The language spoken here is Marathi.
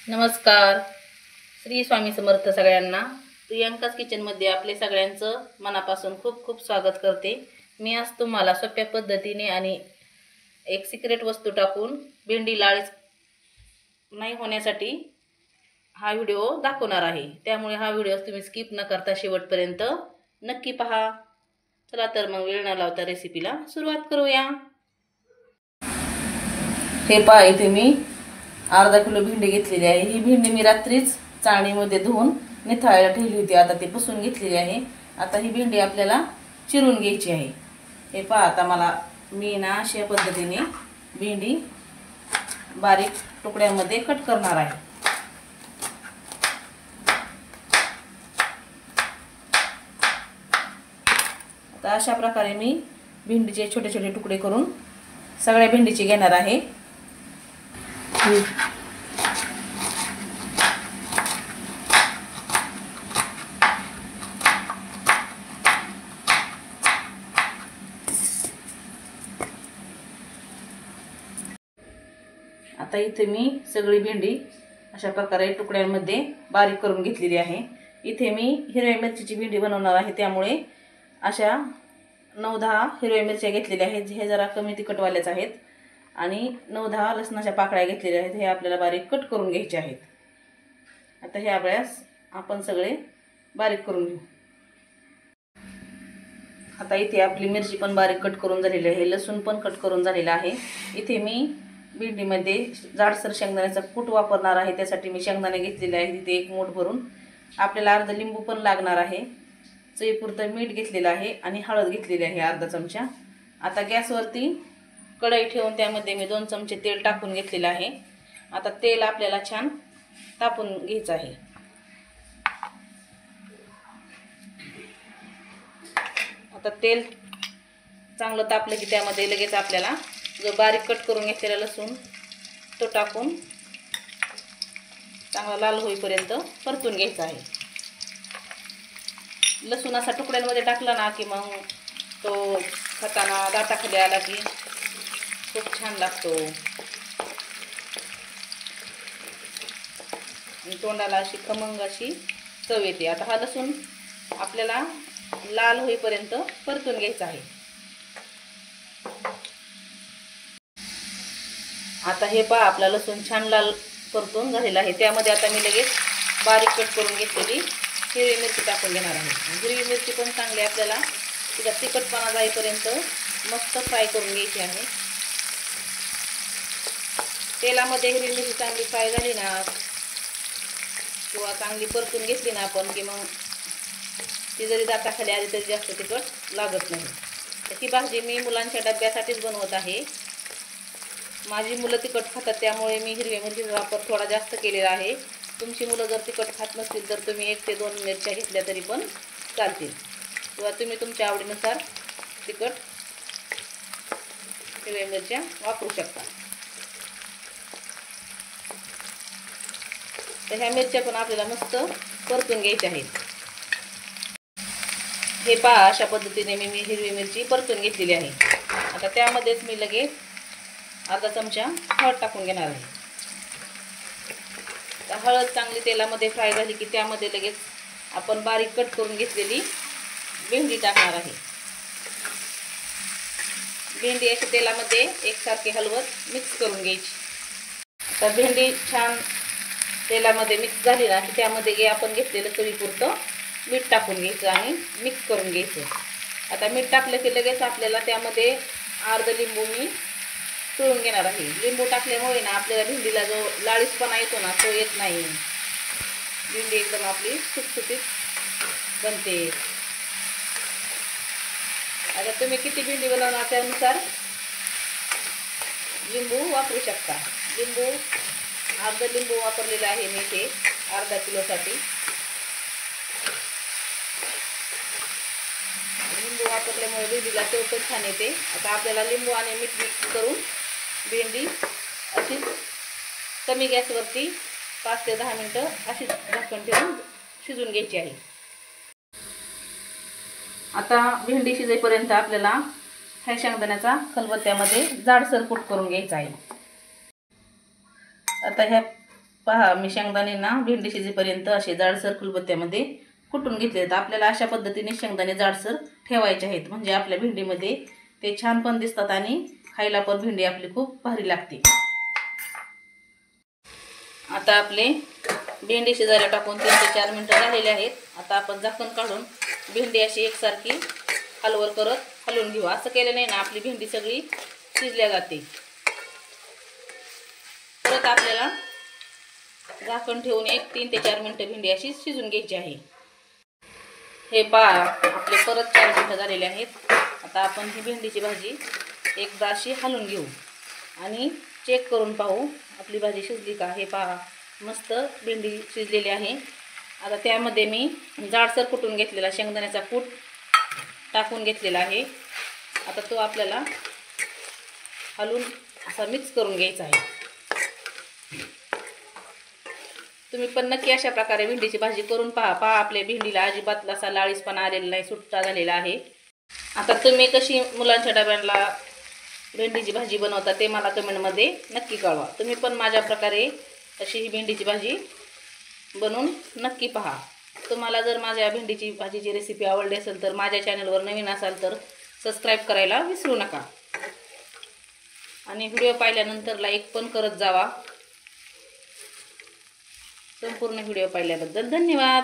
नमस्कार. श्री स्वामी समर्थ सगळ्यांना. प्रियांकाच किचनमध्ये आपले सगळ्यांचं मनापासून खूप खूप स्वागत करते. मी आज तुम्हाला सोप्या पद्धतीने आणि एक सिक्रेट वस्तू टाकून भेंडी लाळीच नाही होण्यासाठी हा व्हिडिओ दाखवणार आहे. त्यामुळे हा व्हिडिओ तुम्ही स्किप न करता शेवटपर्यंत नक्की पहा. चला तर मग वेळ न लावता रेसिपीला सुरुवात करूया. हे पहा, इथे मी अर्धा किलो भेंडी घेतलेली आहे. ही भेंडी मी रात्रीच चाळणीमध्ये धुवून निथळायला ठेवली होती. आता ती पुसून घेतलेली आहे. आता ही भेंडी आपल्याला चिरून घ्यायची आहे. हे पहा, आता मी अशा पद्धतीने भेंडी बारीक तुकड्यामध्ये कट करणार आहे. आता अशा प्रकारे मी भेंडीचे छोटे छोटे तुकडे करून सगळ्या भेंडीचे घेणार आहे. आता इथे मी सगळी भेंडी अशा प्रकारे तुकड्यांमध्ये बारीक करून घेतलेली आहे. इथे मी हिरव्या मिरचीची भेंडी बनवणार आहे, त्यामुळे अशा 9-10 हिरव्या मिरच्या घेतलेल्या आहेत. हे जरा कमी तिखटवाल्याच आहेत. आणि 9-10 लसणाच्या पाकळ्या घेतलेल्या आहेत. हे आपल्याला बारीक कट करून घ्यायचे आहेत. आता हे आपण सगळे बारीक करून घेऊ. आता इथे आपली मिरची पण बारीक कट करून झालेली आहे. लसूण पण कट करून झालेला आहे. इथे मी भेंडीमध्ये जाडसर शेंगदाण्याचा कूट वापरणार आहे. त्यासाठी मी शेंगदाणे घेतलेले आहे तिथे 1 मूठ भरून. आपल्याला अर्धा लिंबू पण लागणार आहे. चवीपुरतं मीठ घेतलेलं आहे आणि हळद घेतलेली आहे अर्धा चमचा. आता गॅसवरती कढई ठेवून त्यामध्ये मी 2 चमचे तेल टाकून घेतलेलं आहे. आता तेल आपल्याला छान तापून घ्यायचं आहे. आता तेल चांगलं तापलं की त्यामध्ये लगेच आपल्याला जो बारीक कट करून घेतलेला लसूण तो टाकून चांगला लाल होईपर्यंत परतून घ्यायचा आहे. लसूण असा तुकड्यांमध्ये टाकला ना की मग तो खाताना दाताखाली आला की खूप छान लागतो आणि तोंडाला अशी खमंग अशी चव येते. आता हा लसूण आपल्याला लाल होईपर्यंत परतून घ्यायचा आहे. आता हे पहा, आपला लसूण छान लाल परतून झालेला आहे. त्यामध्ये आता मी लगेच बारीक कट करून घेतलेली हिरवी मिरची टाकून घेणार आहे. हिरवी मिरची पण चांगली आपल्याला तिचा तिखटपणा जाईपर्यंत मस्त फ्राय करून घ्यायची आहे. तेलामध्ये हिरवी मिरची चांगली फ्राय झाली ना किंवा चांगली परतून घेतली ना आपण की मग ती जरी दाताखाली आली तरी जास्त तिखट लागत नाही. ही भाजी मी मुलांच्या डब्यासाठीच बनवत आहे. माझी मुलं तिखट खातात, त्यामुळे मी हिरव्या मिरचीचा वापर थोडा जास्त केलेला आहे. तुमची मुलं जर तिखट खात नसतील तर तुम्ही 1 ते 2 मिरच्या घेतल्या तरी पण चालतील, किंवा तुम्ही तुमच्या आवडीनुसार तिखट हिरव्या मिरच्या वापरू शकता. तर ह्या मिरच्या पण आपल्याला मस्त परतून घ्यायच्या आहेत. हे पहा, अशा पद्धतीने मी हिरवी मिरची परतून घेतलेली आहे. आता त्यामध्येच मी लगेच अर्धा चमचा हळद टाकून घेणार आहे. तर हळद चांगली तेलामध्ये फ्राय झाली की त्यामध्ये लगेच आपण बारीक कट करून घेतलेली भेंडी टाकणार आहे. भेंडी अशा तेलामध्ये एकसारखी हलवत मिक्स करून घ्यायची. तर भेंडी छान तेलामध्ये मिक्स झाली ना की त्यामध्ये आपण घेतलेलं चवीपुरतं मीठ टाकून घ्यायचं आणि मिक्स करून घ्यायचं. आता मीठ टाकलं की लगेच आपल्याला त्यामध्ये अर्धा लिंबू मी पिळून घेणार आहे. लिंबू टाकल्यामुळे ना आपल्याला भेंडीला जो लाळीसपणा येतो ना तो येत नाही. भेंडी एकदम आपली सुटसुटीत बनते. आता तुम्ही किती भेंडी बनवणार त्यानुसार लिंबू वापरू शकता. अर्धा लिंबू वापरलेला आहे मी इथे अर्धा किलोसाठी. लिंबू वापरल्यामुळे भेंडीला चव पण छान येते. आता आपल्याला लिंबू आणि मीठ मिक्स करून भेंडी अशीच कमी गॅसवरती 5 ते 10 मिनटं अशीच झाकण ठेवून शिजून घ्यायची आहे. आता भेंडी शिजेपर्यंत आपल्याला ह्या शेंगदाण्याचा खलबत्त्यामध्ये जाडसर कूट करून घ्यायचा आहे. आता ह्या पहा, मी शेंगदाणे ना भेंडी शिजेपर्यंत असे जाडसर खलबत्त्यामध्ये कुटून घेतले आहेत. आपल्याला अशा पद्धतीने शेंगदाणे जाडसर ठेवायचे आहेत, म्हणजे आपल्या भेंडीमध्ये ते छान पण दिसतात आणि खायला पण भेंडी आपली खूप भारी लागते. आता आपले भेंडी शिजायला टाकून 3 ते 4 मिनिटं झालेले आहेत. आता आपण झाकण काढून भेंडी अशी एकसारखी हलवल करत हलवून घेऊ. असं केलं नाही ना आपली भेंडी सगळी शिजल्या जाते. परत आपल्याला झाकण ठेवून 3 ते 4 मिनिटं भेंडी अशी शिजून घ्यायची आहे. हे पहा, आपले परत 4 मिनिटं झालेले आहेत. आता आपण ही भेंडीची भाजी एकदा अशी हलवून घेऊ आणि चेक करून पाहू आपली भाजी शिजली का. हे पहा, मस्त भेंडी शिजलेली आहे. आता त्यामध्ये मी जाडसर कुटून घेतलेला शेंगदाण्याचा कूट टाकून घेतलेला आहे. आता तो आपल्याला हलवून असा मिक्स करून घ्यायचा आहे. तुम्ही पण नक्की अशा प्रकारे भेंडीची भाजी करून पहा. आपल्या भेंडीला अजिबात असा लाळीसपणा आलेला नाही, सुट्टा झालेला आहे. आता तुम्ही कशी मुलांच्या डब्याला भेंडीची भाजी बनवता ते मला कमेंटमध्ये नक्की कळवा. तुम्ही पण माझ्या प्रकारे अशी ही भेंडीची भाजी बनवून नक्की पहा. तुम्हाला जर माझ्या भेंडीची भाजीची रेसिपी आवडली असेल तर माझ्या चॅनलवर नवीन असाल तर सबस्क्राईब करायला विसरू नका आणि व्हिडिओ पाहिल्यानंतर लाईक पण करत जावा. संपूर्ण व्हिडिओ पाहिल्याबद्दल धन्यवाद.